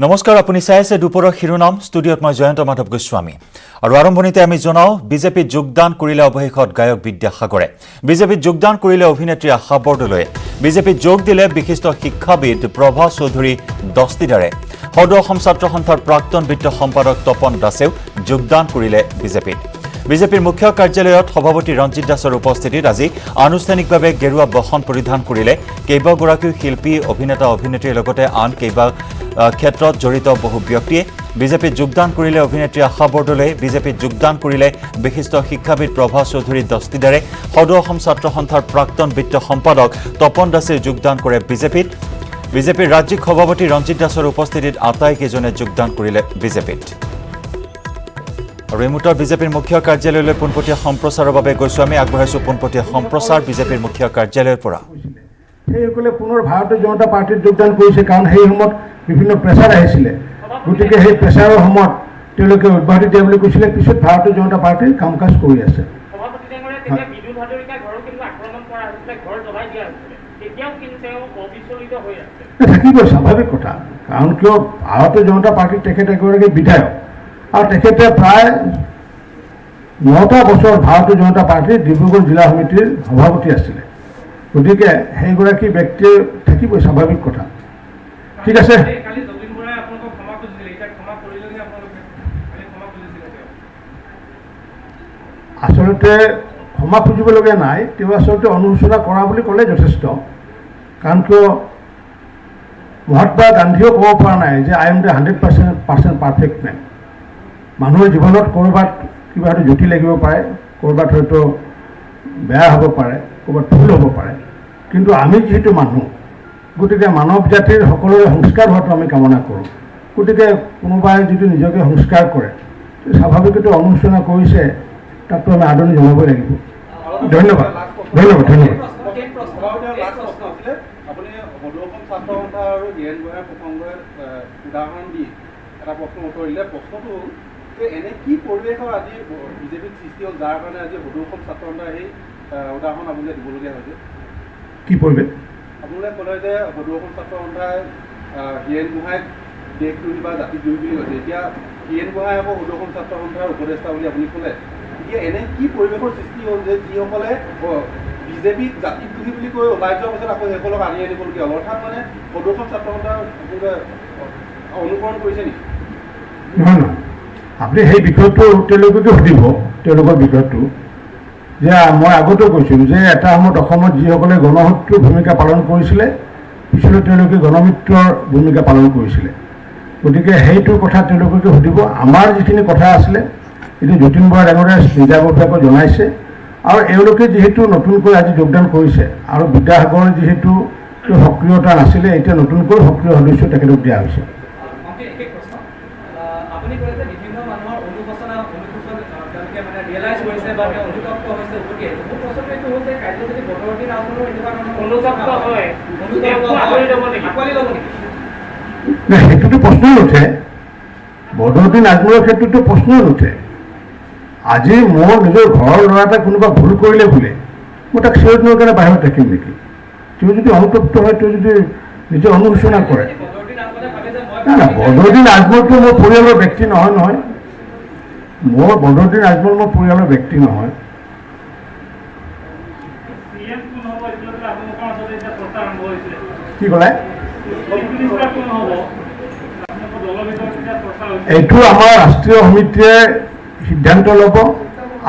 নমস্কাৰ আপুনি চাই আছে দুপৰৰ শিৰোনাম ষ্টুডিঅত মই জয়ন্ত মাধৱ গোস্বামী আৰু আৰম্ভণিতে আমি জনাও বিজেপিত যোগদান কৰিলে অৱশেষত গায়ক বিদ্যাসাগৰে বিজেপিত যোগদান কৰিলে অভিনেত্ৰী আশা বৰদলৈ বিজেপিত যোগ দিলে বিশিষ্ট শিক্ষাবিদ প্ৰভা চৌধুৰী দস্তিদাৰে সদৌ অসম ছাত্ৰ সন্থাৰ প্ৰাক্তন বিত্ত সম্পাদক তপন দাসেও যোগদান কৰিলে বিজেপিত বিজেপিৰ মুখ্য কাৰ্যালয়ত সভাপতি ৰঞ্জিত দাসৰ উপস্থিতিত আজি আনুষ্ঠানিকভাৱে গেৰুৱা বসন পৰিধান কৰিলে কেইবাগৰাকী শিল্পী অভিনেতা অভিনেত্ৰীৰ লগতে আন কেইবা ক্ষেত্ৰত জড়িত বহু ব্যক্তিয়ে বিজেপিত যোগদান কৰিলে অভিনেত্ৰী আশা বৰদলৈ বিজেপিত যোগদান কৰিলে বিশিষ্ট শিক্ষাবিদ প্ৰভা চৌধুৰী দস্তিদাৰে সদৌ অসম ছাত্ৰ সন্থাৰ প্ৰাক্তন বিত্ত সম্পাদক তপন দাসে যোগদান কৰে বিজেপিৰ ৰাজ্যিক সভাপতি ৰঞ্জিত দাসৰ উপস্থিতিত আটাইকেইজনে যোগদান কৰিলে বিজেপিত আৰু এই মুহূৰ্তত বিজেপিৰ মুখ্য কাৰ্যালয়লৈ পোনপটীয়া সম্প্ৰচাৰৰ বাবে গৈছো আমি আগবঢ়াইছো পোনপটীয়া সম্প্ৰচাৰ বিজেপিৰ মুখ্য কাৰ্যালয়ৰ পৰা সেইসকলে পুনৰ ভাৰতীয় জনতা পাৰ্টিত যোগদান কৰিছে কাৰণ সেই সময়ত বিভিন্ন প্ৰেছাৰ আহিছিলে গতিকে সেই প্ৰেছাৰৰ সময়ত তেওঁলোকে অব্যাহতি দিয়া বুলি কৈছিলে পিছত ভাৰতীয় জনতা পাৰ্টিৰ কাম কাজ কৰি আছে থাকিবই স্বাভাৱিক কথা কাৰণ কিয় ভাৰতীয় জনতা পাৰ্টিৰ তেখেত এগৰাকী বিধায়ক আৰু তেখেতে প্ৰায় 9টা বছৰ ভাৰতীয় জনতা পাৰ্টিৰ ডিব্ৰুগড় জিলা সমিতিৰ সভাপতি আছিলে গতিকে সেইগৰাকী ব্যক্তিৰ থাকিবই স্বাভাৱিক কথা ঠিক আছে আচলতে ক্ষমা খুজিবলগীয়া নাই তেওঁ আচলতে অনুশোচনা কৰা বুলি ক'লে যথেষ্ট কাৰণ কিয় মহাত্মা গান্ধীয়েও ক'ব পৰা নাই যে I am the 100% perfect men মানুহৰ জীৱনত ক'ৰবাত কিবা হয়তো জুতি লাগিব পাৰে ক'ৰবাত হয়তো বেয়া হ'ব পাৰে ক'ৰবাত ভুল হ'ব পাৰে কিন্তু আমি যিহেতু মানুহ গতিকে মানৱ জাতিৰ সকলোৰে সংস্কাৰ হোৱাটো আমি কামনা কৰোঁ গতিকে কোনোবাই যদি নিজকে সংস্কাৰ কৰে স্বাভাৱিকতে অনুশোচনা কৰিছে তাকতো আমি আদৰণি জনাবই লাগিব ধন্যবাদ এনে কি পৰিৱেশৰ আজি বিজেপিত সৃষ্টি হ'ল যাৰ কাৰণে আজি সদৌ অসম ছাত্ৰ সন্থাৰ সেই উদাহৰণ আপোনালোকে দিবলগীয়া হৈছে কি পৰিৱেশ আপোনালোকে ক'লে যে সদৌ অসম ছাত্ৰ সন্থাই হীৰেণ গোহাঁইক দেশদ্ৰোহী বা জাতিদ্ৰোহী বুলি কৈছে এতিয়া হীৰেণ গোহাঁই আকৌ সদৌ অসম ছাত্ৰ সন্থাৰ উপদেষ্টা বুলি আপুনি ক'লে এতিয়া এনে কি পৰিৱেশৰ সৃষ্টি হ'ল যে যিসকলে বিজেপিত জাতিদ্ৰোহী বুলি কৈ ওলাই যোৱাৰ পাছত আকৌ সেইসকলক আনি আনিবলগীয়া হ'ল অৰ্থাৎ মানে সদৌ অসম ছাত্ৰ সন্থাৰ অনুকৰণ কৰিছে নেকি নহয় আপুনি সেই বিষয়টো তেওঁলোককে সুধিব তেওঁলোকৰ বিষয়টো যে মই আগতেও কৈছিলোঁ যে এটা সময়ত অসমত যিসকলে গণশত্ৰুৰ ভূমিকা পালন কৰিছিলে পিছলৈ তেওঁলোকে গণমিত্ৰৰ ভূমিকা পালন কৰিছিলে গতিকে সেইটো কথা তেওঁলোককে সুধিব আমাৰ যিখিনি কথা আছিলে এইটো যতীন বৰা ডাঙৰীয়াই নিজাববীয়াকৈ জনাইছে আৰু এওঁলোকে যিহেতু নতুনকৈ আজি যোগদান কৰিছে আৰু বিদ্যাসাগৰ যিহেতু সক্ৰিয়তা নাছিলে এতিয়া নতুনকৈ সক্ৰিয় সদস্য তেখেতক দিয়া হৈছে সেইটোতো প্ৰশ্নই নুঠে বদৰুদ্দিন আজমলৰ ক্ষেত্ৰতো প্ৰশ্নই নুঠে আজি মোৰ নিজৰ ঘৰৰ ল'ৰা এটা কোনোবা ভুল কৰিলে বোলে মই তাক চিৰ দিনৰ কাৰণে বাহিৰত থাকিম নেকি তেওঁ যদি অনুতপ্ত হয় তেওঁ যদি নিজে অনুশোচনা কৰে বদৰুদ্দিন আজমলটো মোৰ পৰিয়ালৰ ব্যক্তি নহয় বদৰুদ্দিন আজমল মোৰ পৰিয়ালৰ ব্যক্তি নহয় কি ক'লে এইটো আমাৰ ৰাষ্ট্ৰীয় সমিতিয়ে সিদ্ধান্ত ল'ব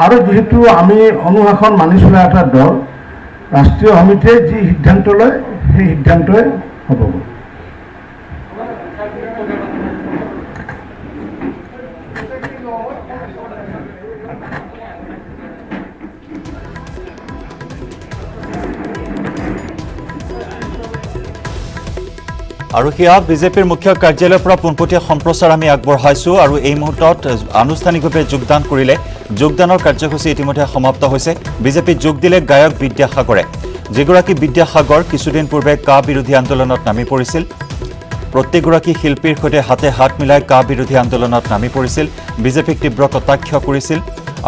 আৰু যিহেতু আমি অনুশাসন মানি চলা এটা দল ৰাষ্ট্ৰীয় সমিতিয়ে যি সিদ্ধান্ত লয় সেই সিদ্ধান্তই হ'ব আৰু সেয়া বিজেপিৰ মুখ্য কাৰ্যালয়ৰ পৰা পোনপটীয়া সম্প্ৰচাৰ আমি আগবঢ়াইছো আৰু এই মুহূৰ্তত আনুষ্ঠানিকভাৱে যোগদান কৰিলে যোগদানৰ কাৰ্যসূচী ইতিমধ্যে সমাপ্ত হৈছে বিজেপিত যোগ দিলে গায়ক বিদ্যাসাগৰে যিগৰাকী বিদ্যাসাগৰ কিছুদিন পূৰ্বে কা বিৰোধী আন্দোলনত নামি পৰিছিল প্ৰত্যেকগৰাকী শিল্পীৰ সৈতে হাতে হাত মিলাই কা বিৰোধী আন্দোলনত নামি পৰিছিল বিজেপিক তীব্ৰ কটাক্ষ কৰিছিল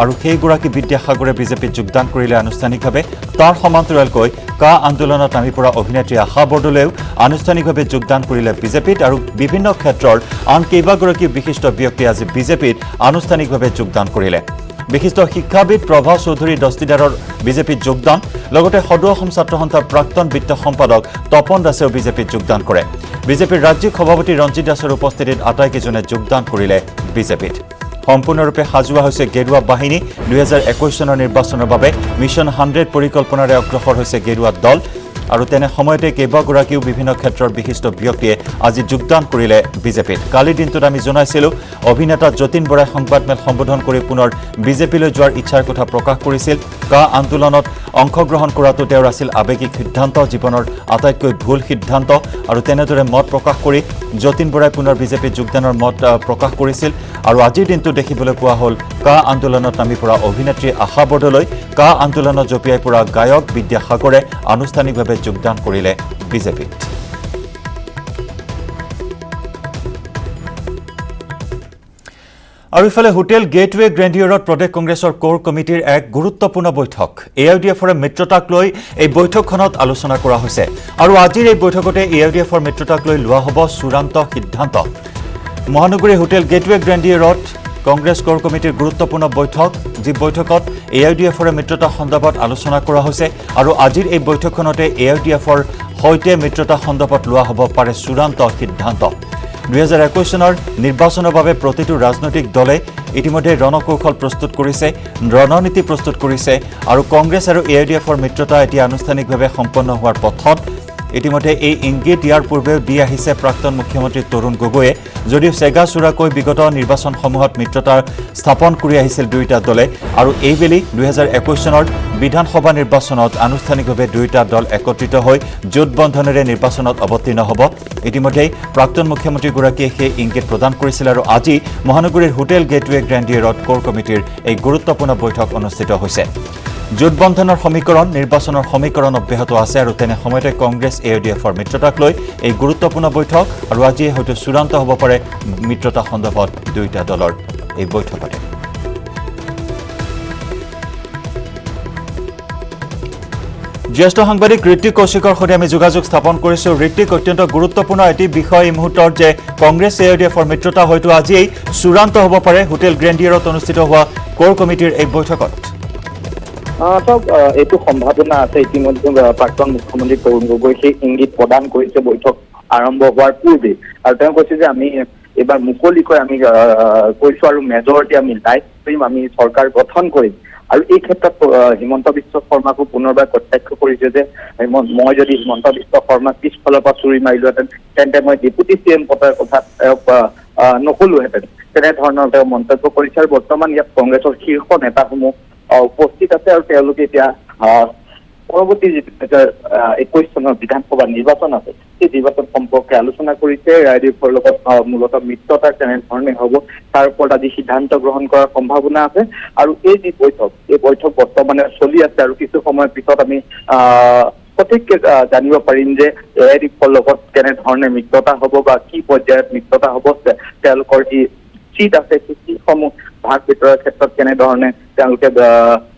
আৰু সেইগৰাকী বিদ্যাসাগৰে বিজেপিত যোগদান কৰিলে আনুষ্ঠানিকভাৱে তাৰ সমান্তৰালকৈ কা আন্দোলনত নামি পৰা অভিনেত্ৰী আশা বৰদলৈও আনুষ্ঠানিকভাৱে যোগদান কৰিলে বিজেপিত আৰু বিভিন্ন ক্ষেত্ৰৰ আন কেইবাগৰাকী বিশিষ্ট ব্যক্তিয়ে আজি বিজেপিত আনুষ্ঠানিকভাৱে যোগদান কৰিলে বিশিষ্ট শিক্ষাবিদ প্ৰভা চৌধুৰী দস্তিদাৰৰ বিজেপিত যোগদান লগতে সদৌ অসম ছাত্ৰ সন্থাৰ প্ৰাক্তন বিত্ত সম্পাদক তপন দাসেও বিজেপিত যোগদান কৰে বিজেপিৰ ৰাজ্যিক সভাপতি ৰঞ্জিত দাসৰ উপস্থিতিত আটাইকেইজনে যোগদান কৰিলে বিজেপিত সম্পূৰ্ণৰূপে সাজোৱা হৈছে গেৰুৱা বাহিনী 2021 চনৰ নিৰ্বাচনৰ বাবে মিছন 100 পৰিকল্পনাৰে অগ্ৰসৰ হৈছে গেৰুৱা দল আৰু তেনে সময়তে কেইবাগৰাকীও বিভিন্ন ক্ষেত্ৰৰ বিশিষ্ট ব্যক্তিয়ে আজি যোগদান কৰিলে বিজেপিত কালিৰ দিনটোত আমি জনাইছিলোঁ অভিনেতা যতীন বৰাই সংবাদমেল সম্বোধন কৰি পুনৰ বিজেপিলৈ যোৱাৰ ইচ্ছাৰ কথা প্ৰকাশ কৰিছিল কা আন্দোলনত অংশগ্ৰহণ কৰাটো তেওঁৰ আছিল আৱেগিক সিদ্ধান্ত জীৱনৰ আটাইতকৈ ভুল সিদ্ধান্ত আৰু তেনেদৰে মত প্ৰকাশ কৰি যতীন বৰাই পুনৰ বিজেপিত যোগদানৰ মত প্ৰকাশ কৰিছিল আৰু আজিৰ দিনটো দেখিবলৈ পোৱা হ'ল কা আন্দোলনত নামি পৰা অভিনেত্ৰী আশা বৰদলৈ কা আন্দোলনত জপিয়াই পৰা গায়ক বিদ্যাসাগৰে আনুষ্ঠানিকভাৱে যোগদান কৰিলে বিজেপিত আৰু ইফালে হোটেল গেটৱে গ্ৰেণ্ডিয়ৰত প্ৰদেশ কংগ্ৰেছৰ কোৰ কমিটিৰ এক গুৰুত্বপূৰ্ণ বৈঠক এআইডিএফৰ মিত্ৰতাক লৈ এই বৈঠকখনত আলোচনা কৰা হৈছে আৰু আজিৰ এই বৈঠকতে এআইডিএফৰ মিত্ৰতাক লৈ লোৱা হ'ব চূড়ান্ত সিদ্ধান্ত মহানগৰীৰ হোটেল গেটৱে গ্ৰেণ্ডিয়ৰত কংগ্ৰেছ কোৰ কমিটিৰ গুৰুত্বপূৰ্ণ বৈঠক যি বৈঠকত এআইডিএফৰ মিত্ৰতা সন্দৰ্ভত আলোচনা কৰা হৈছে আৰু আজিৰ এই বৈঠকখনতে এআইডিএফৰ সৈতে মিত্ৰতা সন্দৰ্ভত লোৱা হ'ব পাৰে চূড়ান্ত সিদ্ধান্ত 2021 চনৰ নিৰ্বাচনৰ বাবে প্ৰতিটো ৰাজনৈতিক দলে ইতিমধ্যে ৰণকৌশল প্ৰস্তুত কৰিছে ৰণনীতি প্ৰস্তুত কৰিছে আৰু কংগ্ৰেছ আৰু এআইডিএফৰ মিত্ৰতা এতিয়া আনুষ্ঠানিকভাৱে সম্পন্ন হোৱাৰ পথত ইতিমধ্যে এই ইংগিত ইয়াৰ পূৰ্বেও দি আহিছে প্ৰাক্তন মুখ্যমন্ত্ৰী তৰুণ গগৈয়ে যদিও চেগা চুৰাকৈ বিগত নিৰ্বাচনসমূহত মিত্ৰতা স্থাপন কৰি আহিছিল দুয়োটা দলে আৰু এইবেলি 2021 চনৰ বিধানসভা নিৰ্বাচনত আনুষ্ঠানিকভাৱে দুয়োটা দল একত্ৰিত হৈ জোটবন্ধনেৰে নিৰ্বাচনত অৱতীৰ্ণ হ'ব ইতিমধ্যে প্ৰাক্তন মুখ্যমন্ত্ৰীগৰাকীয়ে সেই ইংগিত প্ৰদান কৰিছিল আৰু আজি মহানগৰীৰ হোটেল গেটৱে গ্ৰেণ্ডিয়ৰত কোৰ কমিটিৰ এই গুৰুত্বপূৰ্ণ বৈঠক অনুষ্ঠিত হৈছে জোটবন্ধনৰ সমীকৰণ নিৰ্বাচনৰ সমীকৰণ অব্যাহত আছে আৰু তেনে সময়তে কংগ্ৰেছ এআইডিএফৰ মিত্ৰতাক লৈ এই গুৰুত্বপূৰ্ণ বৈঠক আৰু আজি হয়তো চূড়ান্ত হ'ব পাৰে মিত্ৰতা সন্দৰ্ভত দুয়োটা দলৰ এই বৈঠকতে জ্যেষ্ঠ সাংবাদিক ঋত্বিক কৌশিকৰ সৈতে আমি যোগাযোগ স্থাপন কৰিছো ঋত্বিক অত্যন্ত গুৰুত্বপূৰ্ণ এটি বিষয় এই মুহূৰ্তৰ যে কংগ্ৰেছ এআইডিএফৰ মিত্ৰতা হয়তো আজিয়েই চূড়ান্ত হ'ব পাৰে হোটেল গ্ৰেণ্ডিয়ৰত অনুষ্ঠিত হোৱা কোৰ কমিটিৰ এই বৈঠকত এইটো সম্ভাৱনা আছে ইতিমধ্যে প্ৰাক্তন মুখ্যমন্ত্ৰী তৰুণ গগৈ সেই ইংগিত প্ৰদান কৰিছে বৈঠক আৰম্ভ হোৱাৰ পূৰ্বে আৰু তেওঁ কৈছে যে আমি এইবাৰ মুকলিকৈ আমি কৈছো আৰু মেজৰিটি আমি লাইভ ষ্ট্ৰীম আমি চৰকাৰ গঠন কৰিম আৰু এই ক্ষেত্ৰত হিমন্ত বিশ্ব শৰ্মাকো পুনৰবাৰ প্ৰত্যক্ষ কৰিছে যে মই যদি হিমন্ত বিশ্ব শৰ্মাক পিছফালৰ পৰা চুৰি মাৰিলোহেঁতেন তেন্তে মই ডেপুটি চিএম পদৰ কথা নকলোহেঁতেন তেনেধৰণৰ তেওঁ মন্তব্য কৰিছে আৰু বৰ্তমান ইয়াত কংগ্ৰেছৰ শীৰ্ষ নেতাসমূহ উপস্থিত আছে আৰু তেওঁলোকে এতিয়া পৰৱৰ্তী যি 2021 চনৰ বিধানসভা নিৰ্বাচন আছে সেই নিৰ্বাচন সম্পৰ্কে আলোচনা কৰিছে এআইডিএফৰ লগত মূলতঃ মিত্ৰতা কেনেধৰণে হ'ব তাৰ ওপৰত আজি সিদ্ধান্ত গ্ৰহণ কৰাৰ সম্ভাৱনা আছে আৰু এই যি বৈঠক এই বৈঠক বৰ্তমানে চলি আছে আৰু কিছু সময়ৰ পিছত আমি সঠিককৈ জানিব পাৰিম যে এআইডিএফৰ লগত কেনেধৰণে মিত্ৰতা হ'ব বা কি পৰ্যায়ত মিত্ৰতা হ'ব তেওঁলোকৰ যি চিট আছে সেই চিটসমূহ ভাগ বিতৰাৰ ক্ষেত্ৰত কেনেধৰণে তেওঁলোকে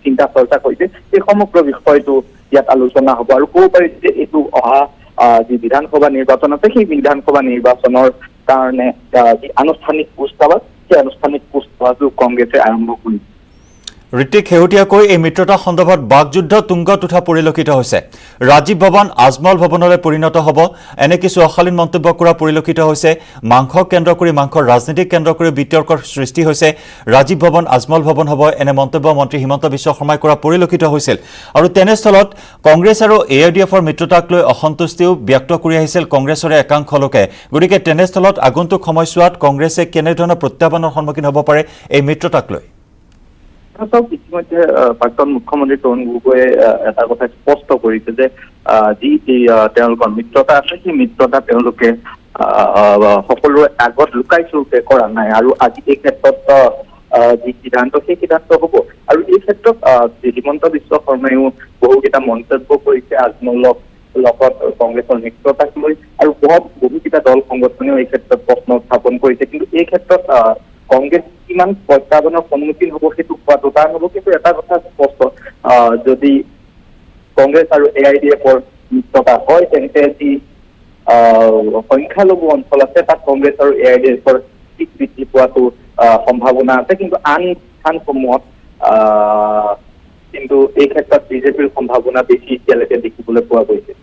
চিন্তা চৰ্চা কৰিছে এই সমগ্ৰ বিষয়টো ইয়াত আলোচনা হ'ব আৰু ক'ব পাৰি যে এইটো অহা যি বিধানসভা নিৰ্বাচন আছে সেই বিধানসভা নিৰ্বাচনৰ কাৰণে যি আনুষ্ঠানিক কুচকাৱাজ সেই আনুষ্ঠানিক কুচকাৱাজো কংগ্ৰেছে আৰম্ভ কৰিছে ঋত্বিক শেহতীয়াকৈ এই মিত্ৰতা সন্দৰ্ভত বাকযুদ্ধ তুংগত উঠা পৰিলক্ষিত হৈছে ৰাজীৱ ভৱন আজমল ভৱনলৈ পৰিণত হ'ব এনে কিছু অশালীন মন্তব্য কৰা পৰিলক্ষিত হৈছে মাংসক কেন্দ্ৰ কৰি মাংসৰ ৰাজনীতিক কেন্দ্ৰ কৰি বিতৰ্কৰ সৃষ্টি হৈছে ৰাজীৱ ভৱন আজমল ভৱন হ'ব এনে মন্তব্য মন্ত্ৰী হিমন্ত বিশ্ব শৰ্মাই কৰা পৰিলক্ষিত হৈছিল আৰু তেনেস্থলত কংগ্ৰেছ আৰু এআইডিএফৰ মিত্ৰতাক লৈ অসন্তুষ্টিও ব্যক্ত কৰি আহিছিল কংগ্ৰেছৰে একাংশ লোকে গতিকে তেনেস্থলত আগন্তুক সময়ছোৱাত কংগ্ৰেছে কেনেধৰণৰ প্ৰত্যাহ্বানৰ সন্মুখীন হ'ব পাৰে এই মিত্ৰতাক লৈ ইতিমধ্যে প্ৰাক্তন মুখ্যমন্ত্ৰী তৰুণ গগৈয়ে এটা কথা স্পষ্ট কৰিছে যে যি তেওঁলোকৰ মিত্ৰতা আছে সেই মিত্ৰতা তেওঁলোকে সকলোৰে আগত লুকাই চুৰকে কৰা নাই আৰু আজি এই ক্ষেত্ৰত যি সিদ্ধান্ত সেই সিদ্ধান্ত হ'ব আৰু এই ক্ষেত্ৰত হিমন্ত বিশ্ব শৰ্মায়ো বহুকেইটা মন্তব্য কৰিছে আজমলক লগত কংগ্ৰেছৰ মিত্ৰতাক লৈ আৰু বহুকেইটা দল সংগঠনেও এই ক্ষেত্ৰত প্ৰশ্ন উত্থাপন কৰিছে কিন্তু এই ক্ষেত্ৰত কংগ্ৰেছ কিমান প্ৰত্যাহ্বানৰ সন্মুখীন হ'ব সেইটো কোৱাটো টান হ'ব কিন্তু এটা কথা স্পষ্ট যদি কংগ্ৰেছ আৰু এআইডিএফৰ মিত্ৰতা হয় তেন্তে যি সংখ্যালঘু অঞ্চল আছে তাত কংগ্ৰেছ আৰু AIDFৰ সিট বৃদ্ধি পোৱাটো সম্ভাৱনা আছে, কিন্তু আন স্থানসমূহত কিন্তু এই ক্ষেত্ৰত বিজেপিৰ সম্ভাৱনা বেছি এতিয়ালৈকে দেখিবলৈ পোৱা গৈছে।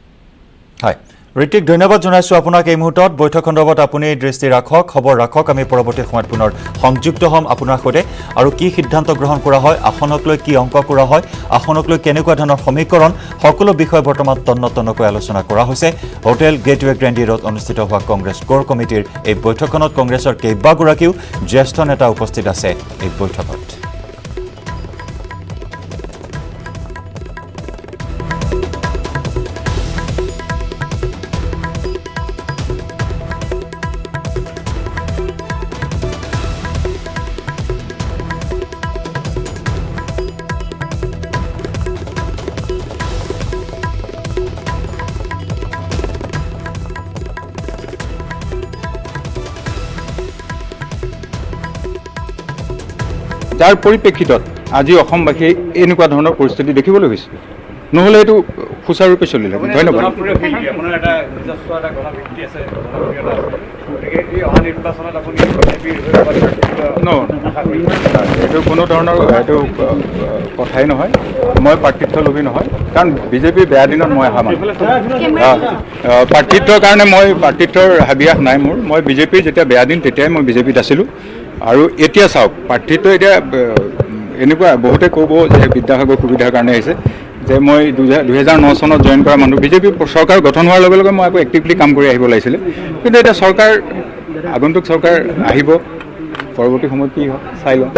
হয়, ঋতিক ধন্যবাদ জনাইছোঁ আপোনাক। এই মুহূৰ্তত বৈঠক সন্দৰ্ভত আপুনি দৃষ্টি ৰাখক, খবৰ ৰাখক। আমি পৰৱৰ্তী সময়ত পুনৰ সংযুক্ত হ'ম আপোনাৰ সৈতে। আৰু কি সিদ্ধান্ত গ্ৰহণ কৰা হয়, আসনক লৈ কি অংক কৰা হয়, আসনক লৈ কেনেকুৱা ধৰণৰ সমীকৰণ, সকলো বিষয় বৰ্তমান তন্নতন্নকৈ আলোচনা কৰা হৈছে। হোটেল গেটৱে গ্ৰেণ্ডি ৰোড অনুষ্ঠিত হোৱা কংগ্ৰেছ কোৰ কমিটিৰ এই বৈঠকখনত কংগ্ৰেছৰ কেইবাগৰাকীও জ্যেষ্ঠ নেতা উপস্থিত আছে এই বৈঠকত। যাৰ পৰিপ্ৰেক্ষিতত আজি অসমবাসী এনেকুৱা ধৰণৰ পৰিস্থিতি দেখিবলৈ হৈছে, নহ'লে এইটো সুচাৰুৰূপে চলিলে। ধন্যবাদ। এইটো কোনো ধৰণৰ এইটো কথাই নহয়। মই প্ৰাৰ্থিত্ব লোভী নহয়, কাৰণ বিজেপিৰ বেয়া দিনত মই অহা মানুহ। প্ৰাৰ্থিত্বৰ কাৰণে মই প্ৰাৰ্থিত্বৰ হাবিয়াস নাই মোৰ। মই বিজেপিৰ যেতিয়া বেয়া দিন তেতিয়াই মই বিজেপিত আছিলোঁ। আৰু এতিয়া চাওক, প্ৰাৰ্থিত্ব এতিয়া এনেকুৱা বহুতে ক'ব যে বিদ্যাসাগৰ সুবিধাৰ কাৰণে আহিছে, যে মই 2009 চনত জইন কৰা মানুহ। বিজেপি চৰকাৰ গঠন হোৱাৰ লগে লগে মই আকৌ এক্টিভলি কাম কৰি আহিব লাগিছিলে, কিন্তু এতিয়া চৰকাৰ আগন্তুক চৰকাৰ আহিব, পৰৱৰ্তী সময়ত কি হয় চাই লওঁ।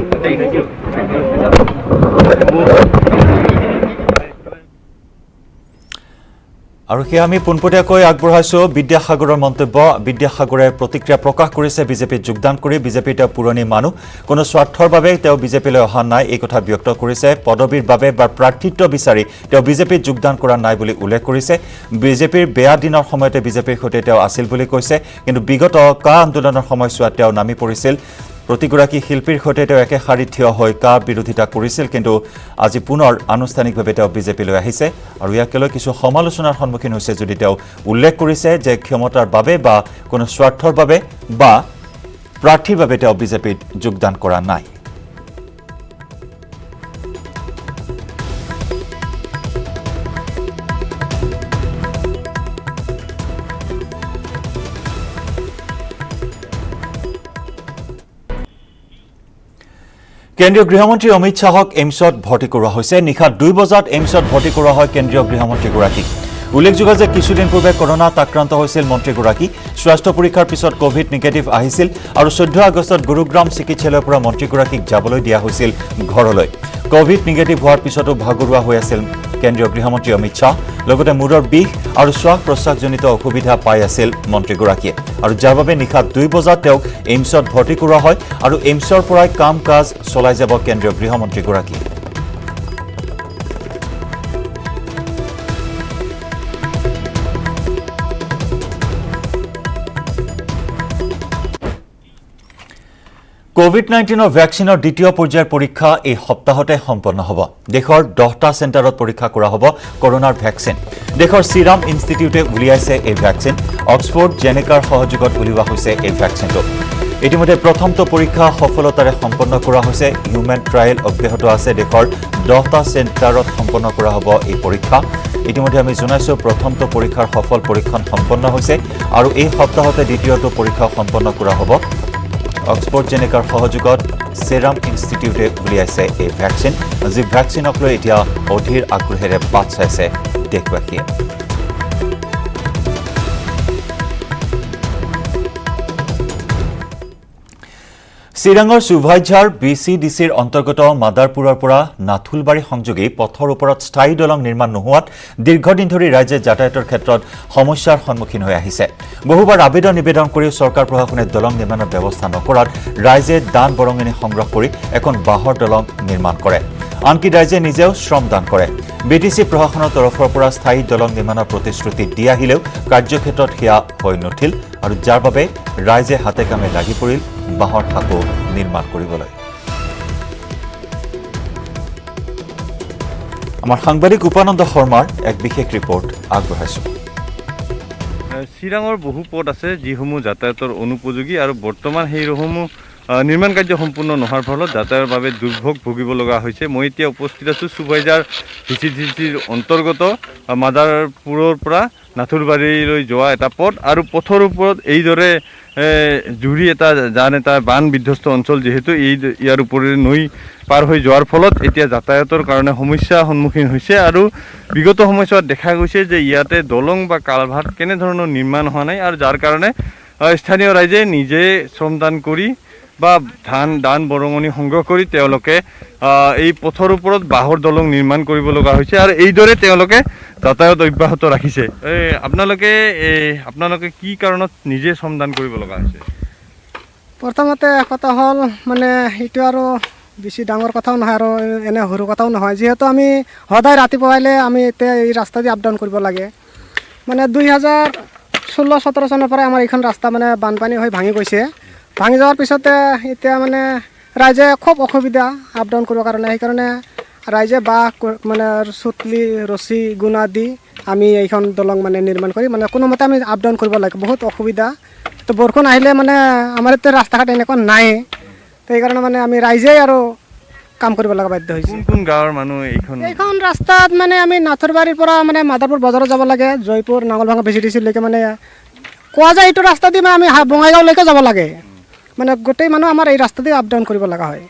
আৰু সেয়া আমি পোনপটীয়াকৈ আগবঢ়াইছোঁ বিদ্যাসাগৰৰ মন্তব্য। বিদ্যাসাগৰে প্ৰতিক্ৰিয়া প্ৰকাশ কৰিছে বিজেপিত যোগদান কৰি। বিজেপিৰ তেওঁ পুৰণি মানুহ, কোনো স্বাৰ্থৰ বাবে তেওঁ বিজেপিলৈ অহা নাই, এই কথা ব্যক্ত কৰিছে। পদবীৰ বাবে বা প্ৰাৰ্থিত্ব বিচাৰি তেওঁ বিজেপিত যোগদান কৰা নাই বুলি উল্লেখ কৰিছে। বিজেপিৰ বেয়া দিনৰ সময়তে বিজেপিৰ সৈতে তেওঁ আছিল বুলি কৈছে, কিন্তু বিগত কা আন্দোলনৰ সময়ছোৱাত তেওঁ নামি পৰিছিল। প্ৰতিগৰাকী শিল্পীৰ সৈতে তেওঁ একে শাৰীত থিয় হৈ কা বিৰোধিতা কৰিছিল, কিন্তু আজি পুনৰ আনুষ্ঠানিকভাৱে তেওঁ বিজেপিলৈ আহিছে। আৰু ইয়াকে লৈ কিছু সমালোচনাৰ সন্মুখীন হৈছে যদি তেওঁ উল্লেখ কৰিছে যে ক্ষমতাৰ বাবে বা কোনো স্বাৰ্থৰ বাবে বা প্ৰাৰ্থীৰ বাবে তেওঁ বিজেপিত যোগদান কৰা নাই। কেন্দ্ৰীয় গৃহমন্ত্ৰী অমিত শ্বাহক এইমছত ভৰ্তি কৰোৱা হৈছে। নিশা 2 বজাত এইমছত ভৰ্তি কৰোৱা হয় কেন্দ্ৰীয় গৃহমন্ত্ৰীগৰাকীক। উল্লেখযোগ্য যে কিছুদিন পূৰ্বে কৰোনাত আক্ৰান্ত হৈছিল মন্ত্ৰীগৰাকী। স্বাস্থ্য পৰীক্ষাৰ পিছত ক'ভিড নিগেটিভ আহিছিল আৰু 14 আগষ্টত গুৰুগ্ৰাম চিকিৎসালয়ৰ পৰা মন্ত্ৰীগৰাকীক যাবলৈ দিয়া হৈছিল ঘৰলৈ। ক'ভিড নিগেটিভ হোৱাৰ পিছতো ভাগৰুৱা হৈ আছিল কেন্দ্ৰীয় গৃহমন্ত্ৰী অমিত শ্বাহ। লগতে মূৰৰ বিষ আৰু শ্বাস প্ৰশ্বাসজনিত অসুবিধা পাই আছিল মন্ত্ৰীগৰাকীয়ে, আৰু যাৰ বাবে নিশা 2 বজাত তেওঁক এইমছত ভৰ্তি কৰোৱা হয় আৰু এইমছৰ পৰাই কাম কাজ চলাই যাব কেন্দ্ৰীয় গৃহমন্ত্ৰীগৰাকী। কোভিড-19 ভেকচিনৰ দ্বিতীয় পৰ্যায়ৰ পৰীক্ষা এই সপ্তাহতে সম্পন্ন হ'ব। দেশৰ 10টা চেণ্টাৰত পৰীক্ষা কৰা হ'ব কৰোনাৰ ভেকচিন। দেশৰ চিৰাম ইনষ্টিটিউটে উলিয়াইছে এই ভেকচিন। অক্সফৰ্ড জেনেকাৰ সহযোগত উলিওৱা হৈছে এই ভেকচিনটো। ইতিমধ্যে প্ৰথমটো পৰীক্ষা সফলতাৰে সম্পন্ন কৰা হৈছে। হিউমেন ট্ৰায়েল অব্যাহত আছে। দেশৰ 10টা চেণ্টাৰত সম্পন্ন কৰা হ'ব এই পৰীক্ষা। ইতিমধ্যে আমি জনাইছোঁ প্ৰথমটো পৰীক্ষাৰ সফল পৰীক্ষণ সম্পন্ন হৈছে আৰু এই সপ্তাহতে দ্বিতীয়টো পৰীক্ষা সম্পন্ন কৰা হ'ব। অক্সফৰ্ড জেনেকাৰ সহযোগত ছেৰাম ইনষ্টিটিউটে উলিয়াইছে এই ভেকচিন, যি ভেকচিনক লৈ এতিয়া অধীৰ আগ্ৰহেৰে বাট চাইছে দেশবাসীয়ে। চিৰাঙৰ চুভাইঝাৰ BCDCৰ অন্তৰ্গত মাদাৰপুৰৰ পৰা নাথুলবাৰী সংযোগী পথৰ ওপৰত স্থায়ী দলং নিৰ্মাণ নোহোৱাত দীৰ্ঘদিন ধৰি ৰাইজে যাতায়াতৰ ক্ষেত্ৰত সমস্যাৰ সন্মুখীন হৈ আহিছে। বহুবাৰ আবেদন নিবেদন কৰিও চৰকাৰ প্ৰশাসনে দলং নিৰ্মাণৰ ব্যৱস্থা নকৰাত ৰাইজে দান বৰঙণি সংগ্ৰহ কৰি এখন বাঁহৰ দলং নিৰ্মাণ কৰে। আনকি ৰাইজে নিজেও শ্ৰমদান কৰে। BTC প্ৰশাসনৰ তৰফৰ পৰা স্থায়ী দলং নিৰ্মাণৰ প্ৰতিশ্ৰুতি দি আহিলেও কাৰ্যক্ষেত্ৰত সেয়া হৈ নুঠিল, আৰু যাৰ বাবে ৰাইজে হাতে কামে লাগি পৰিল বাঁহৰ ঠাকো নিৰ্মাণ কৰিবলৈ। আমাৰ সাংবাদিক উপানন্দ শৰ্মাৰ এক বিশেষ ৰিপৰ্ট আগবঢ়াইছোঁ। চিৰাঙৰ বহু পথ আছে যিসমূহ যাতায়াতৰ অনুপযোগী আৰু বৰ্তমান সেইসমূহ নিৰ্মাণ কাৰ্য সম্পূৰ্ণ নোহোৱাৰ ফলত যাতায়াতৰ বাবে দুৰ্ভোগ ভুগিব লগা হৈছে। মই এতিয়া উপস্থিত আছোঁ চুবাইজাৰ ভিচিডিচিৰ অন্তৰ্গত মাদাৰপুৰৰ পৰা নাথুৰবাৰীলৈ যোৱা এটা পথ আৰু পথৰ ওপৰত এইদৰে জুৰি এটা জান এটা বান বিধ্বস্ত অঞ্চল যিহেতু ইয়াৰ ওপৰেৰে নৈ পাৰ হৈ যোৱাৰ ফলত এতিয়া যাতায়াতৰ কাৰণে সমস্যাৰ সন্মুখীন হৈছে আৰু বিগত সময়ছোৱাত দেখা গৈছে যে ইয়াতে দলং বা কালভাৰ্ট কেনেধৰণৰ নিৰ্মাণ হোৱা নাই আৰু যাৰ কাৰণে স্থানীয় ৰাইজে নিজে শ্ৰমদান কৰি বা দান বৰঙণি সংগ্ৰহ কৰি তেওঁলোকে এই পথৰ ওপৰত বাঁহৰ দলং নিৰ্মাণ কৰিব লগা হৈছে আৰু এইদৰে তেওঁলোকে যাতায়াত অব্যাহত ৰাখিছে। আপোনালোকে কি কাৰণত নিজে শ্ৰমদান কৰিব লগা হৈছে? প্ৰথমতে কথা হ'ল মানে এইটো আৰু বেছি ডাঙৰ কথাও নহয় আৰু এনে সৰু কথাও নহয়, যিহেতু আমি সদায় ৰাতিপুৱাইলে আমি এতিয়া এই ৰাস্তা দি আপ ডাউন কৰিব লাগে। মানে 2016-17 চনৰ পৰা আমাৰ এইখন ৰাস্তা মানে বানপানী হৈ ভাঙি গৈছে। ভাঙি যোৱাৰ পিছতে এতিয়া মানে ৰাইজে খুব অসুবিধা আপ ডাউন কৰিবৰ কাৰণে। সেইকাৰণে ৰাইজে বাঁহ মানে চুতলি ৰছী গুণা দি আমি এইখন দলং মানে নিৰ্মাণ কৰি মানে কোনোমতে আমি আপ ডাউন কৰিব লাগে। বহুত অসুবিধা, তো বৰষুণ আহিলে মানে আমাৰ এতিয়া ৰাস্তা ঘাট এনেকুৱা নাই, তো সেইকাৰণে মানে আমি ৰাইজেই আৰু কাম কৰিব লগা বাধ্য হৈছে। কোন গাঁৱৰ মানুহ এইখন ৰাস্তাত মানে আমি নাথৰবাৰীৰ পৰা মানে মাদাৰপুৰ বজাৰত যাব লাগে, জয়পুৰ নাঙলভাঙা ভিচিডিচিলৈকে মানে কোৱা যায় এইটো ৰাস্তা দি মানে আমি বঙাইগাঁওলৈকে যাব লাগে। মানে গোটেই মানুহ আমাৰ এই ৰাস্তা দি আপ ডাউন কৰিব লগা হয়।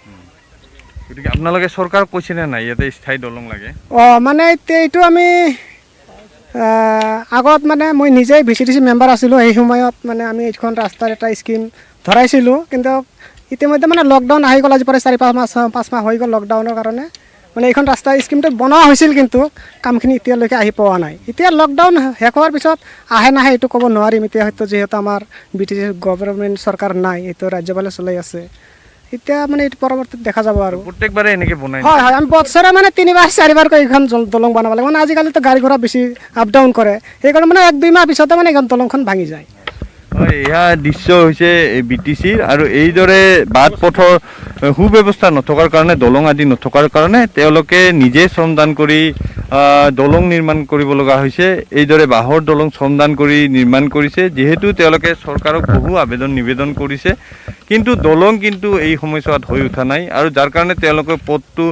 গতিকে আপোনালোকে চৰকাৰক কৈছেনে নাই ইয়াতে স্থায়ী দলং লাগে? মানে এতিয়া এইটো আমি আগত মানে মই নিজেই ভিচিডিচি মেম্বাৰ আছিলোঁ, সেই সময়ত মানে আমি এইখন ৰাস্তাৰ এটা স্কিম ধৰাইছিলোঁ, কিন্তু ইতিমধ্যে মানে লকডাউন আহি গ'ল। আজি প্ৰায় 4-5 মাহ হৈ গ'ল লকডাউনৰ কাৰণে। মানে এইখন ৰাস্তা স্কিমটো বনোৱা হৈছিল, কিন্তু কামখিনি এতিয়ালৈকে আহি পোৱা নাই। এতিয়া লকডাউন শেষ হোৱাৰ পিছত আহে নাহে এইটো ক'ব নোৱাৰিম। এতিয়া হয়তো যিহেতু আমাৰ BTC গভৰ্ণমেণ্ট চৰকাৰ নাই, এইটো ৰাজ্যপালে চলাই আছে, এতিয়া মানে এইটো পৰৱৰ্তীত দেখা যাব আৰু। প্ৰত্যেকবাৰে এনেকৈ বনাই? হয়, আমি বছৰে মানে 3-4বাৰকৈ এইখন দলং বনাব লাগে। মানে আজিকালিতো গাড়ী ঘোঁৰা বেছি আপ ডাউন কৰে, সেইকাৰণে মানে 1-2 মাহ পিছতে মানে এইখন দলংখন ভাঙি যায়। হয়, এয়া দৃশ্য হৈছে BTCৰ আৰু এইদৰে বাট পথৰ সুব্যৱস্থা নথকাৰ কাৰণে, দলং আদি নথকাৰ কাৰণে তেওঁলোকে নিজে শ্ৰমদান কৰি দলং নিৰ্মাণ কৰিব লগা হৈছে। এইদৰে বাঁহৰ দলং শ্ৰমদান কৰি নিৰ্মাণ কৰিছে, যিহেতু তেওঁলোকে চৰকাৰক বহু নিবেদন কৰিছে, কিন্তু দলং কিন্তু এই সময়ছোৱাত হৈ উঠা নাই আৰু যাৰ কাৰণে তেওঁলোকে পথটো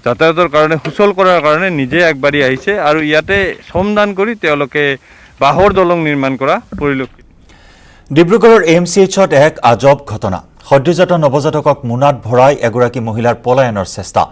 যাতায়াতৰ কাৰণে সুচল কৰাৰ কাৰণে নিজে আগবাঢ়ি আহিছে আৰু ইয়াতে শ্ৰমদান কৰি তেওঁলোকে বাঁহৰ দলং নিৰ্মাণ কৰা পৰিলক্ষিত। ডিব্ৰুগড়ৰ AMCHত এক আজব ঘটনা। সদ্যজাত নৱজাতকক মোনাত ভৰাই এগৰাকী মহিলাৰ পলায়নৰ চেষ্টা।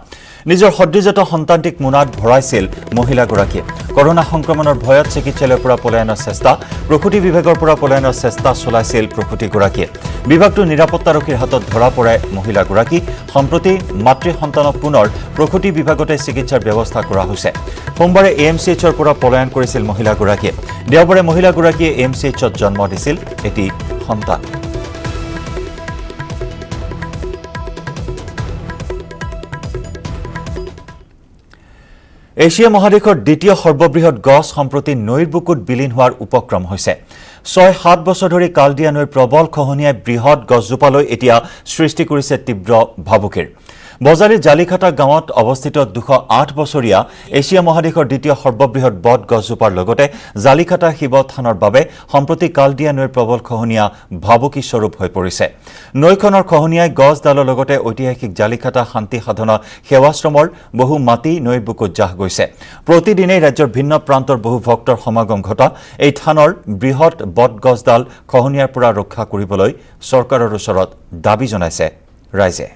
নিজৰ সদ্যজাত সন্তানটিক মোনাত ভৰাইছিল মহিলাগৰাকীয়ে। কৰোনা সংক্ৰমণৰ ভয়ত চিকিৎসালয়ৰ পৰা পলায়নৰ চেষ্টা, প্ৰসূতি বিভাগৰ পৰা পলায়নৰ চেষ্টা চলাইছিল প্ৰসূতিগৰাকীয়ে। বিভাগটোৰ নিৰাপত্তাৰক্ষীৰ হাতত ধৰা পৰে মহিলাগৰাকী। সম্প্ৰতি মাতৃ সন্তানক পুনৰ প্ৰসূতি বিভাগতে চিকিৎসাৰ ব্যৱস্থা কৰা হৈছে। সোমবাৰে AMCHৰ পৰা পলায়ন কৰিছিল মহিলাগৰাকীয়ে। দেওবাৰে মহিলাগৰাকীয়ে AMCHত জন্ম দিছিল এটি সন্তান। এছিয়া মহাদেশৰ দ্বিতীয় সৰ্ববৃহৎ গছ সম্প্ৰতি নৈৰ বুকুত বিলীন হোৱাৰ উপক্ৰম হৈছে। 6-7 বছৰ ধৰি কাল দিয়া নৈৰ প্ৰবল খহনীয়াই বৃহৎ গছজোপালৈ এতিয়া সৃষ্টি কৰিছে তীব্ৰ ভাবুকিৰ। বজালীৰ জালিখাটা গাঁৱত অৱস্থিত 208 বছৰীয়া এছিয়া মহাদেশৰ দ্বিতীয় সৰ্ববৃহৎ বট গছজোপাৰ লগতে জালিখাটা শিৱ থানৰ বাবে সম্প্ৰতি কাল দিয়া নৈৰ প্ৰবল খহনীয়া ভাবুকি স্বৰূপ হৈ পৰিছে। নৈখনৰ খহনীয়াই গছডালৰ লগতে ঐতিহাসিক জালিখাটা শান্তি সাধনা সেৱাশ্ৰমৰ বহু মাটি নৈৰ বুকুত জাহ গৈছে। প্ৰতিদিনেই ৰাজ্যৰ ভিন্ন প্ৰান্তৰ বহু ভক্তৰ সমাগম ঘটা এই থানৰ বৃহৎ বট গছডাল খহনীয়াৰ পৰা ৰক্ষা কৰিবলৈ চৰকাৰৰ ওচৰত দাবী জনাইছে ৰাইজে।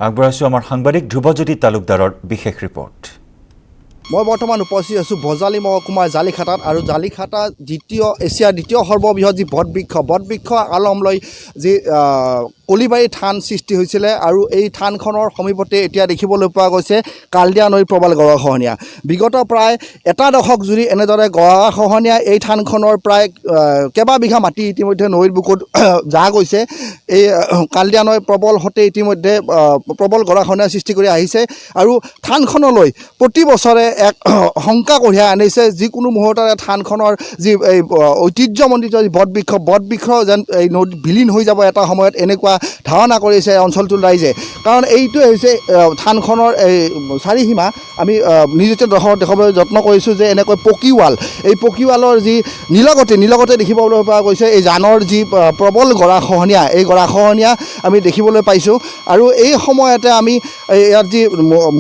আগবঢ়াইছো আমাৰ সাংবাদিক ধ্ৰুৱজ্যোতি তালুকদাৰৰ বিশেষ ৰিপৰ্ট। মই বৰ্তমান উপস্থিত আছোঁ বজালী মহকুমাৰ জালিখাটাত আৰু জালিখাটা এছিয়াৰ দ্বিতীয় সৰ্ববৃহৎ যি বটবৃক্ষ আলম লৈ যি কলিবাৰী থান সৃষ্টি হৈছিলে আৰু এই থানখনৰ সমীপতে এতিয়া দেখিবলৈ পোৱা গৈছে কালদিয়া নৈৰ প্ৰবল গৰাখহনীয়া। বিগত প্ৰায় এটা দশক জুৰি এনেদৰে গৰাখহনীয়া এই থানখনৰ প্ৰায় কেইবা বিঘা মাটি ইতিমধ্যে নৈৰ বুকুত জাহ গৈছে। এই কালদিয়া নৈৰ প্ৰবল হতে ইতিমধ্যে প্ৰবল গৰাখহনীয়াৰ সৃষ্টি কৰি আহিছে আৰু থানখনলৈ প্ৰতি বছৰে এক শংকা কঢ়িয়াই আনিছে। যিকোনো মুহূৰ্ততে থানখনৰ যি এই ঐতিহ্যমণ্ডিত যি বটবৃক্ষ যেন এই নদী বিলীন হৈ যাব এটা সময়ত, এনেকুৱা ধাৰণা কৰিছে অঞ্চলটোৰ ৰাইজে কাৰণ এইটোৱে হৈছে থানখনৰ এই চাৰিসীমা আমি নিজতে দেখাবলৈ যত্ন কৰিছোঁ যে এনেকৈ পকীৱাল এই পকীৱালৰ যি নীলগতে দেখিবলৈ পোৱা গৈছে এই জানৰ যি প্ৰবল গৰাখহনীয়া এই গৰাখহনীয়া আমি দেখিবলৈ পাইছোঁ আৰু এই সময়তে আমি ইয়াত যি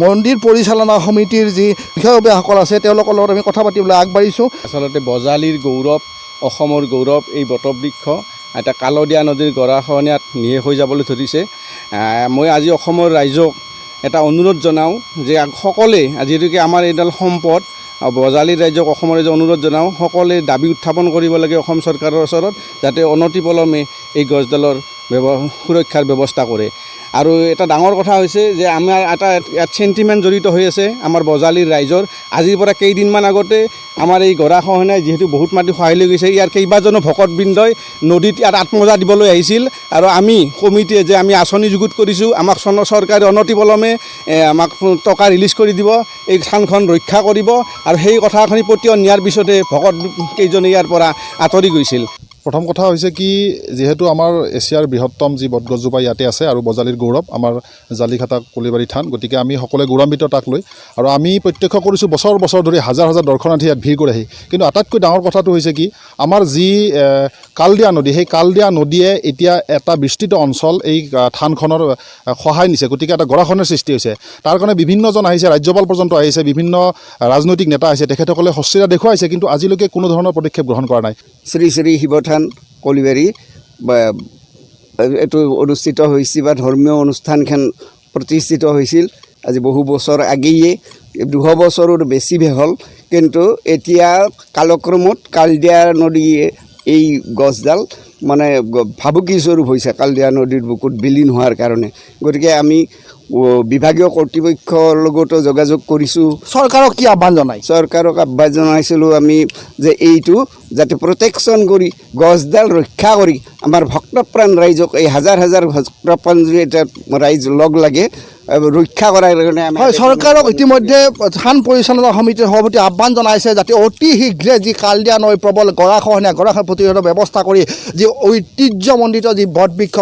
মন্দিৰ পৰিচালনা সমিতিৰ যি বিষয়ববীয়াসকল আছে তেওঁলোকৰ লগত আমি কথা পাতিবলৈ আগবাঢ়িছোঁ। আচলতে বজালীৰ গৌৰৱ অসমৰ গৌৰৱ এই বটবৃক্ষ এটা কালদীয়া নদীৰ গৰাখহনীয়াত নিঃশেষ হৈ যাবলৈ ধৰিছে। মই আজি অসমৰ ৰাইজক এটা অনুৰোধ জনাওঁ যে সকলোৱে যিহেতুকে আমাৰ এইডাল সম্পদ বজালীৰ ৰাইজক অসমৰ ৰাইজক অনুৰোধ জনাওঁ সকলোৱে দাবী উত্থাপন কৰিব লাগে অসম চৰকাৰৰ ওচৰত যাতে অনতিপলমে এই গছডালৰ সুৰক্ষাৰ ব্যৱস্থা কৰে। আৰু এটা ডাঙৰ কথা হৈছে যে আমাৰ এটা ইয়াত চেণ্টিমেণ্ট জড়িত হৈ আছে আমাৰ বজালীৰ ৰাইজৰ। আজিৰ পৰা কেইদিনমান আগতে আমাৰ এই গৰাখহনীয়াই যিহেতু বহুত মাটি খহাই লৈ গৈছে ইয়াৰ কেইবাজনো ভকতবৃন্দই নদীত ইয়াত আত্মজা দিবলৈ আহিছিল আৰু আমি কমিটিয়ে যে আমি আঁচনি যুগুত কৰিছোঁ আমাক চৰকাৰে অনতিপলমে আমাক টকা ৰিলিজ কৰি দিব এই থানখন ৰক্ষা কৰিব আৰু সেই কথাখিনি পতিয়ন নিয়াৰ পিছতে ভকত কেইজনে ইয়াৰ পৰা আঁতৰি গৈছিল। প্ৰথম কথা হৈছে কি যেহেতু আমাৰ এছিয়াৰ বৃহত্তম যি বটগছজোপা ইয়াতে আছে আৰু বজালীৰ গৌৰৱ আমাৰ জালিঘাটা কলিবাৰী থান গতিকে আমি সকলোৱে গৌৰৱান্বিত তাক লৈ আৰু আমি প্ৰত্যক্ষ কৰিছোঁ বছৰ ধৰি হাজাৰ দৰ্শনাৰ্থী ইয়াত ভিৰ কৰেহি কিন্তু আটাইতকৈ ডাঙৰ কথাটো হৈছে কি আমাৰ যি কালদিয়া নদী সেই কালদিয়া নদীয়ে এতিয়া এটা বিস্তৃত অঞ্চল এই থানখনৰ সহায় নিছে গতিকে এটা গৰাখহনীয়াৰ সৃষ্টি হৈছে। তাৰ কাৰণে বিভিন্নজন আহিছে ৰাজ্যপাল পৰ্যন্ত আহিছে বিভিন্ন ৰাজনৈতিক নেতা আহিছে তেখেতসকলে হস্তিৰা দেখুৱাইছে কিন্তু আজিলৈকে কোনো ধৰণৰ পদক্ষেপ গ্ৰহণ কৰা নাই। শ্ৰী শিৱথান কলিবাৰী এইটো অনুষ্ঠিত হৈছিল বা ধৰ্মীয় অনুষ্ঠানখন প্ৰতিষ্ঠিত হৈছিল আজি বহু বছৰ আগেয়ে 200 বছৰৰ বেছি হ'ল কিন্তু এতিয়া কালক্ৰমত কালদিয়া নদীয়ে এই গছডাল মানে ভাবুকি স্বৰূপ হৈছে কালদিয়া নদীৰ বুকুত বিলীন হোৱাৰ কাৰণে। গতিকে আমি বিভাগীয় কৰ্তৃপক্ষৰ লগতো যোগাযোগ কৰিছোঁ। চৰকাৰক কি আহ্বান জনাই? চৰকাৰক আহ্বান জনাইছিলোঁ আমি যে এইটো যাতে প্ৰটেকশ্যন কৰি গছডাল ৰক্ষা কৰি আমাৰ ভক্তপ্ৰাণ ৰাইজক এই হাজাৰ ভক্তপ্ৰাণ ৰাইজ লগ লাগে ৰক্ষা কৰাৰ কাৰণে হয় চৰকাৰক ইতিমধ্যে থান পৰিচালনা সমিতিৰ সভাপতি আহ্বান জনাইছে যাতে অতি শীঘ্ৰে যি কালদিয়া নৈ প্ৰবল গৰাখহনীয়া প্ৰতিৰোধৰ ব্যৱস্থা কৰি যি ঐতিহ্যমণ্ডিত যি বটবৃক্ষ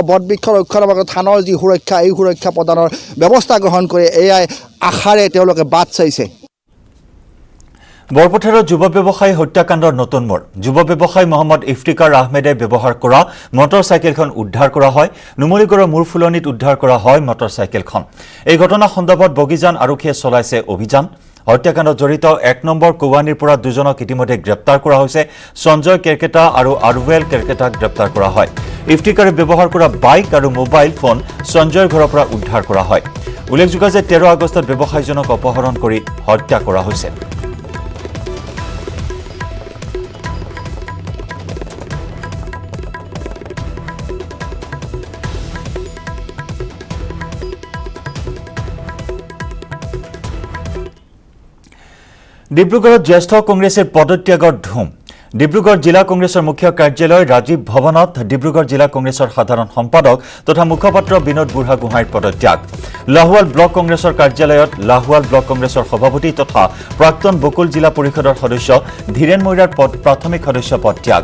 ৰক্ষণাৰ বাবে থানৰ যি সুৰক্ষা এই সুৰক্ষা প্ৰদানৰ ব্যৱস্থা গ্ৰহণ কৰে এয়াই আশাৰে তেওঁলোকে বাট চাইছে। বৰপথাৰৰ যুৱ ব্যৱসায়ী হত্যাকাণ্ডৰ নতুন মোৰ যুৱ ব্যৱসায়ী মহম্মদ ইফতিকাৰ আহমেদে ব্যৱহাৰ কৰা মটৰচাইকেলখন উদ্ধাৰ কৰা হয়। নুমলীগড়ৰ মূৰফুলনিত উদ্ধাৰ কৰা হয় মটৰচাইকেলখন। এই ঘটনা সন্দৰ্ভত বগীজান আৰক্ষীয়ে চলাইছে অভিযান। হত্যাকাণ্ডত জড়িত 1 নম্বৰ কোৱানিৰ পৰা দুজনক ইতিমধ্যে গ্ৰেপ্তাৰ কৰা হৈছে। সঞ্জয় কেৰকেটা আৰু আৰৱেল কেৰকেটাক গ্ৰেপ্তাৰ কৰা হয়। ইফতিকাৰে ব্যৱহাৰ কৰা বাইক আৰু মোবাইল ফোন সঞ্জয়ৰ ঘৰৰ পৰা উদ্ধাৰ কৰা হয়। উল্লেখযোগ্য যে 13 আগষ্টত ব্যৱসায়ীজনক অপহৰণ কৰি হত্যা কৰা হৈছে। ডিব্ৰুগড়ত জ্যেষ্ঠ কংগ্ৰেছৰ পদত্যাগৰ ধুম। ডিব্ৰুগড় জিলা কংগ্ৰেছৰ মুখ্য কাৰ্যালয় ৰাজীৱ ভৱনত ডিব্ৰুগড় জিলা কংগ্ৰেছৰ সাধাৰণ সম্পাদক তথা মুখপাত্ৰ বিনোদ বুঢ়াগোহাঁইৰ পদত্যাগ। লাহোৱাল ব্লক কংগ্ৰেছৰ কাৰ্যালয়ত লাহোৱাল ব্লক কংগ্ৰেছৰ সভাপতি তথা প্ৰাক্তন বকুল জিলা পৰিষদৰ সদস্য ধীৰেন মৈৰাৰ প্ৰাথমিক সদস্য পদত্যাগ।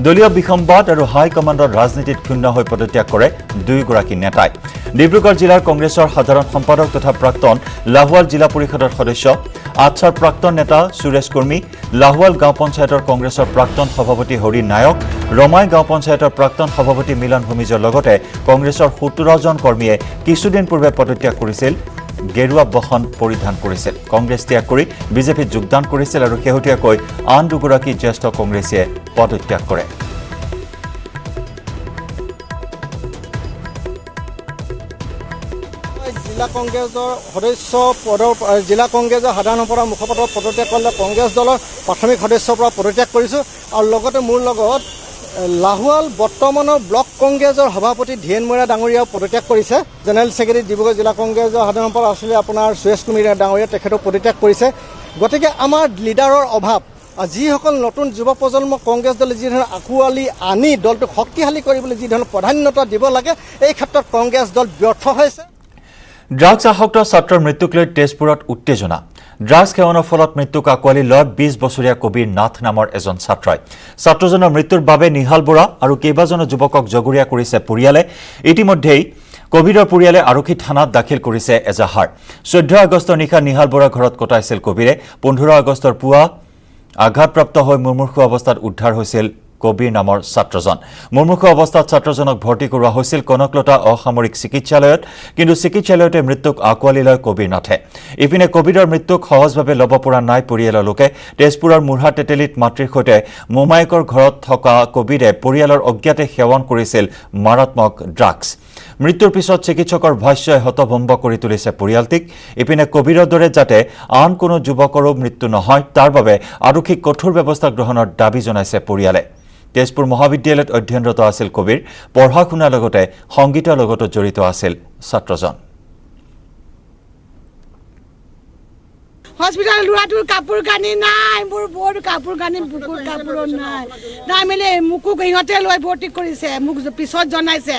দলীয় বিসম্বাদ আৰু হাইকমাণ্ডৰ ৰাজনীতিত ক্ষুণ্ণ হৈ পদত্যাগ কৰে দুয়োগৰাকী নেতাই। ডিব্ৰুগড় জিলাৰ কংগ্ৰেছৰ সাধাৰণ সম্পাদক তথা প্ৰাক্তন লাহোৱাল জিলা পৰিষদৰ সদস্য আচ্ছাৰ প্ৰাক্তন নেতা সুৰেশ কুৰ্মী, লাহোৱাল গাঁও পঞ্চায়তৰ কংগ্ৰেছৰ প্ৰাক্তন সভাপতি হৰি নায়ক, ৰমাই গাঁও পঞ্চায়তৰ প্ৰাক্তন সভাপতি মিলন ভূমিজৰ লগতে কংগ্ৰেছৰ 17জন কৰ্মীয়ে কিছুদিন পূৰ্বে পদত্যাগ কৰিছিল, গেৰুৱা বসন পৰিধান কৰিছিল, কংগ্ৰেছ ত্যাগ কৰি বিজেপিত যোগদান কৰিছিল আৰু শেহতীয়াকৈ আন দুগৰাকী জ্যেষ্ঠ কংগ্ৰেছীয়ে পদত্যাগ কৰে। জিলা কংগ্ৰেছৰ সদস্য পদৰ জিলা কংগ্ৰেছৰ সাধাৰণ সম্পাদক মুখপাত্ৰ পদত্যাগ কৰিলে কংগ্ৰেছ দলৰ প্ৰাথমিক সদস্যৰ পৰা পদত্যাগ কৰিছোঁ আৰু লগতে মোৰ লগত লাহোৱাল বৰ্তমানৰ ব্লক কংগ্ৰেছৰ সভাপতি ধীৰেন মৈৰা ডাঙৰীয়াও পদত্যাগ কৰিছে। জেনেৰেল ছেক্ৰেটাৰী ডিব্ৰুগড় জিলা কংগ্ৰেছৰ সাধাৰণ সম্পাদক আছিলে আপোনাৰ সুৰেশ কুৰ্মী ডাঙৰীয়া তেখেতেও পদত্যাগ কৰিছে। গতিকে আমাৰ লিডাৰৰ অভাৱ যিসকল নতুন যুৱ প্ৰজন্ম কংগ্ৰেছ দলে যি ধৰণে আঁকোৱালি আনি দলটোক শক্তিশালী কৰিবলৈ যি ধৰণৰ প্ৰাধান্যতা দিব লাগে এই ক্ষেত্ৰত কংগ্ৰেছ দল ব্যৰ্থ হৈছে। ড্ৰাগছ আসক্ত ছাত্ৰৰ মৃত্যুক লৈ তেজপুৰত উত্তেজনা। ড্ৰাগছ সেৱনৰ ফলত মৃত্যুক আঁকোৱালি লয় 20 বছৰীয়া কবিৰ নাথ নামৰ এজন ছাত্ৰই। ছাত্ৰজনৰ মৃত্যুৰ বাবে নিহাল বৰা আৰু কেইবাজনো যুৱকক জগৰীয়া কৰিছে পৰিয়ালে। ইতিমধ্যেই কবিৰৰ পৰিয়ালে আৰক্ষী থানাত দাখিল কৰিছে এজাহাৰ। 14 আগষ্টৰ নিশা নিহাল বৰাৰ ঘৰত কটাইছিল কবিৰে। 15 আগষ্টৰ পুৱা আঘাতপ্ৰাপ্ত হৈ মুমূৰ্ষু অৱস্থাত উদ্ধাৰ হৈছিল কবিৰ নামৰ ছাত্ৰজন। মুমূৰ্ষু অৱস্থাত ছাত্ৰজনক ভৰ্তি কৰোৱা হৈছিল কনকলতা অসামৰিক চিকিৎসালয়ত, কিন্তু চিকিৎসালয়তে মৃত্যুক আঁকোৱালি লয় কবিৰ নাথে। ইপিনে কবিৰৰ মৃত্যুক সহজভাৱে ল'ব পৰা নাই পৰিয়ালৰ লোকে। তেজপুৰৰ মুঢ়া তেতেলীত মাতৃৰ সৈতে মোমায়েকৰ ঘৰত থকা কবিৰে পৰিয়ালৰ অজ্ঞাতে সেৱন কৰিছিল মাৰাত্মক ড্ৰাগছ। মৃত্যুৰ পিছত চিকিৎসকৰ ভাষ্যই হতভম্ব কৰি তুলিছে পৰিয়ালটিক। ইপিনে কবিৰৰ দৰে যাতে আন কোনো যুৱকৰো মৃত্যু নহয় তাৰ বাবে আৰক্ষীক কঠোৰ ব্যৱস্থা গ্ৰহণৰ দাবী জনাইছে পৰিয়ালে। তেজপুৰ মহাবিদ্যালয়ত অধ্যয়নৰত আছিল কবিৰ। পঢ়া শুনাৰ লগতে সংগীতৰ লগতো জড়িত আছিল ছাত্ৰজন। হস্পিটাল ল'ৰাটোৰ কাপোৰ কানি নাই, মোৰ বৰ কাপোৰ কানি বুকুৰ কাপোৰো নাই। নাই মেলি মোকো সিহঁতে লৈ ভৰ্তি কৰিছে, মোক পিছত জনাইছে।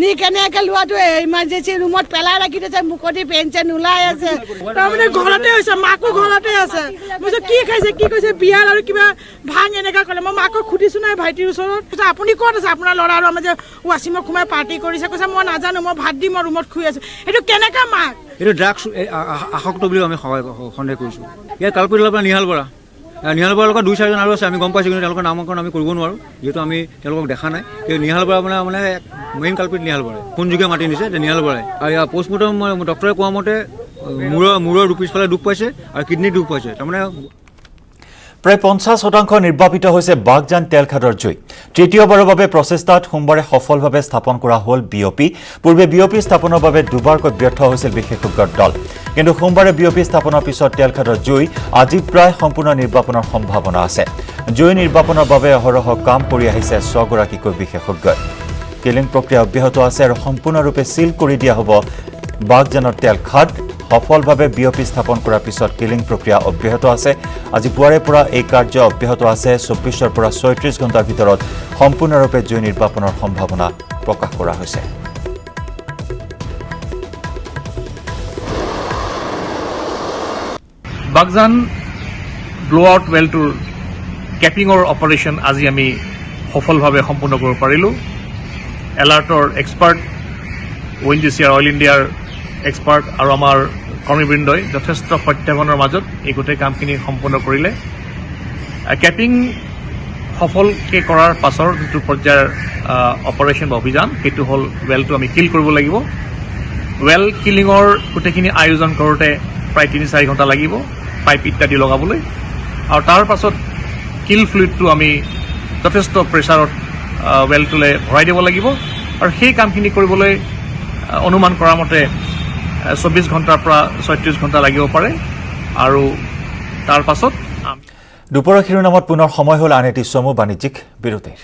নি কেনেকে ল'ৰাটো ইমাৰ্জেঞ্চি ৰুমত পেলাই ৰাখি দিছে, মুখতি পেঞ্চন ওলাই আছে। তাৰমানে ঘৰতে হৈছে, মাকো ঘৰতে আছে। মই কি খাইছে কি কৈছে বিয়াৰ আৰু কিবা ভাং এনেকা ক'লে। মই মাকক সুধিছো নাই ভাইটিৰ ওচৰত, কৈছে আপুনি ক'ত আছে আপোনাৰ ল'ৰা আৰু আমাৰ যে ৱাচিমত সোমাই পাৰ্টি কৰিছে। কৈছে মই নাজানো, মই ভাত দি মই ৰুমত শুই আছো। এইটো কেনেকা মাক? এইটো ড্ৰাগছ আসক্ত বুলি আমি সন্দেহ কৰিছোঁ। ইয়াৰ কালপিত পৰা নিহাল বৰাৰ লগত 2-4জন আৰু আছে। আমি গম পাইছোঁ, কিন্তু তেওঁলোকৰ নামকৰণ আমি কৰিব নোৱাৰোঁ, যিহেতু আমি তেওঁলোকক দেখা নাই। কিন্তু নিহাল বৰা মানে মেইন কালপিত নিহাল বৰাই ফোনযোগে মাতি নিছে যে নিহাল বৰাই। আৰু ইয়াৰ পষ্টমৰ্টম ডক্টৰে কোৱা মতে মূৰৰ পিছফালে দুখ পাইছে আৰু কিডনীত দুখ পাইছে। তাৰমানে প্ৰায় 50% নিৰ্বাপিত হৈছে বাগজান তেলখাদৰ জুই। তৃতীয়বাৰৰ বাবে প্ৰচেষ্টাত সোমবাৰে সফলভাৱে স্থাপন কৰা হ'ল বিঅপি। পূৰ্বে বিঅপি স্থাপনৰ বাবে দুবাৰকৈ ব্যৰ্থ হৈছিল বিশেষজ্ঞৰ দল, কিন্তু সোমবাৰে বিঅপি স্থাপনৰ পিছত তেলখাদৰ জুই আজি প্ৰায় সম্পূৰ্ণ নিৰ্বাপনৰ সম্ভাৱনা আছে। জুই নিৰ্বাপনৰ বাবে অহৰহ কাম কৰি আহিছে 6 গৰাকীকৈ বিশেষজ্ঞই। কিলিং প্ৰক্ৰিয়া অব্যাহত আছে আৰু সম্পূৰ্ণৰূপে চিল কৰি দিয়া হ'ব বাগজানৰ তেলখাদ। সফলভাৱে বিঅপি স্থাপন কৰাৰ পিছত কিলিং প্ৰক্ৰিয়া অব্যাহত আছে। আজি পুৱাৰে পৰা এই কাৰ্য অব্যাহত আছে। 24 পৰা 36 ঘণ্টাৰ ভিতৰত সম্পূৰ্ণৰূপে জুই নিৰ্বাপনৰ সম্ভাৱনা প্ৰকাশ কৰা হৈছে। বাগজান ব্লো আউট ৱেলটোৰ কেপিঙৰ অপাৰেশ্যন আজি আমি সফলভাৱে সম্পূৰ্ণ কৰিব পাৰিলোঁ। এলাৰ্টৰ এক্সপাৰ্ট, ONGC অইল ইণ্ডিয়াৰ এক্সপাৰ্ট আৰু আমাৰ কৰ্মীবৃন্দই যথেষ্ট প্ৰত্যাহ্বানৰ মাজত এই গোটেই কামখিনি সম্পূৰ্ণ কৰিলে। কেপিং সফলকৈ কৰাৰ পাছৰ যিটো পৰ্যায়ৰ অপাৰেশ্যন বা অভিযান, সেইটো হ'ল ৱেলটো আমি কিল কৰিব লাগিব। ৱেল কিলিঙৰ গোটেইখিনি আয়োজন কৰোঁতে প্ৰায় 3-4 ঘণ্টা লাগিব, পাইপ ইত্যাদি লগাবলৈ। আৰু তাৰ পাছত কিল ফ্লুইডটো আমি যথেষ্ট প্ৰেছাৰত ৱেলটোলৈ ভৰাই দিব লাগিব। আৰু সেই কামখিনি কৰিবলৈ অনুমান কৰা মতে 24 ঘণ্টাৰ পৰা 36 ঘণ্টা লাগিব পাৰে। আৰু তাৰ পাছত দুপৰৰ শিৰোনামত পুনৰ সময় হ'ল আন এটি চমু বাণিজ্যিক বিৰতিৰ।